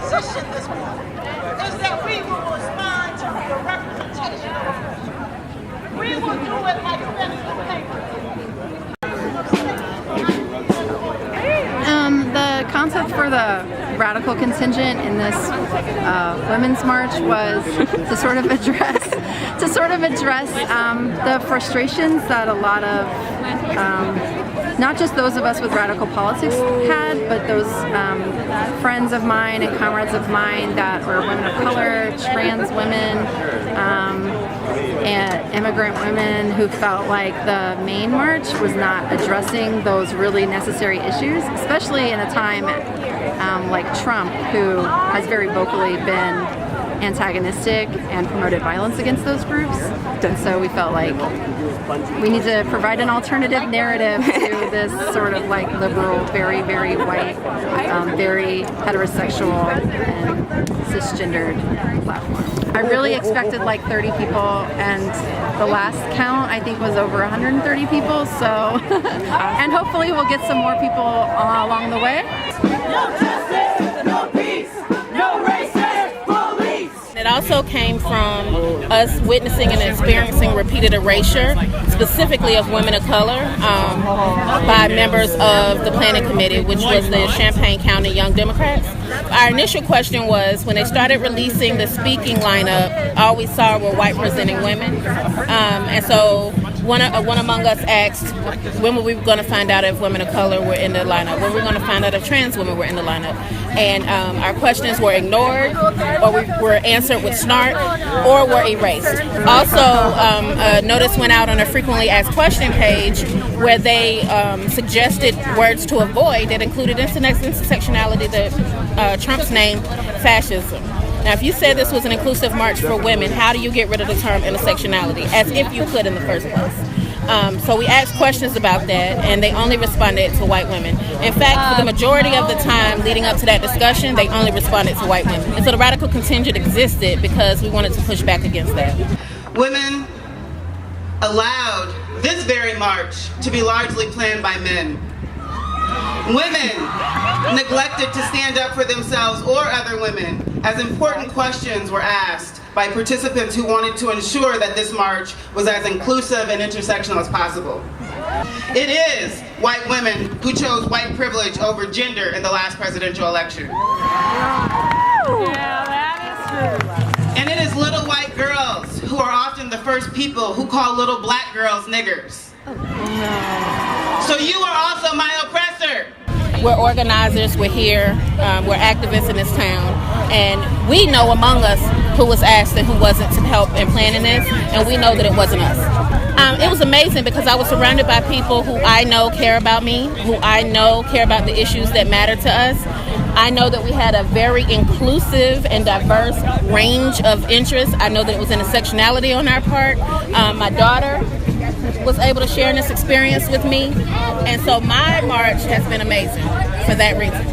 position this morning is that we will respond to the representation. We will do it like Senator Papers. The concept for the radical contingent in this women's march was to sort of address the frustrations that a lot of not just those of us with radical politics had, but those friends of mine and comrades of mine that were women of color, trans women, and immigrant women who felt like the main march was not addressing those really necessary issues, especially in a time like Trump, who has very vocally been antagonistic and promoted violence against those groups. And so we felt like we need to provide an alternative narrative to this sort of like liberal, very, very white, very heterosexual and cisgendered platform. I really expected like 30 people, and the last count I think was over 130 people, so and hopefully we'll get some more people along the way. No justice, no peace, no racist police. It also came from us witnessing and experiencing repeated erasure, specifically of women of color, by members of the Planning Committee, which was the Champaign County Young Democrats. Our initial question was, when they started releasing the speaking lineup, all we saw were white presenting women. And so one among us asked, when were we going to find out if women of color were in the lineup? When were we going to find out if trans women were in the lineup? And our questions were ignored, or were answered with snark, or were erased. Also, notice went out on a frequently asked question page where they suggested words to avoid that included intersectionality, Trump's name, fascism. Now, if you said this was an inclusive march for women, how do you get rid of the term intersectionality, as if you could in the first place? So we asked questions about that, and they only responded to white women. In fact, for the majority of the time leading up to that discussion, they only responded to white women. And so the radical contingent existed because we wanted to push back against that. Women allowed this very march to be largely planned by men. Women neglected to stand up for themselves or other women as important questions were asked by participants who wanted to ensure that this march was as inclusive and intersectional as possible. It is white women who chose white privilege over gender in the last presidential election. Yeah, that is true. And it is little white girls who are often the first people who call little black girls niggers. So you are also my oppressor. We're organizers, we're here, we're activists in this town, and we know among us who was asked and who wasn't to help in planning this, and we know that it wasn't us. It was amazing because I was surrounded by people who I know care about me, who I know care about the issues that matter to us. I know that we had a very inclusive and diverse range of interests. I know that it was intersectionality on our part. My daughter was able to share in this experience with me, and so my march has been amazing for that reason.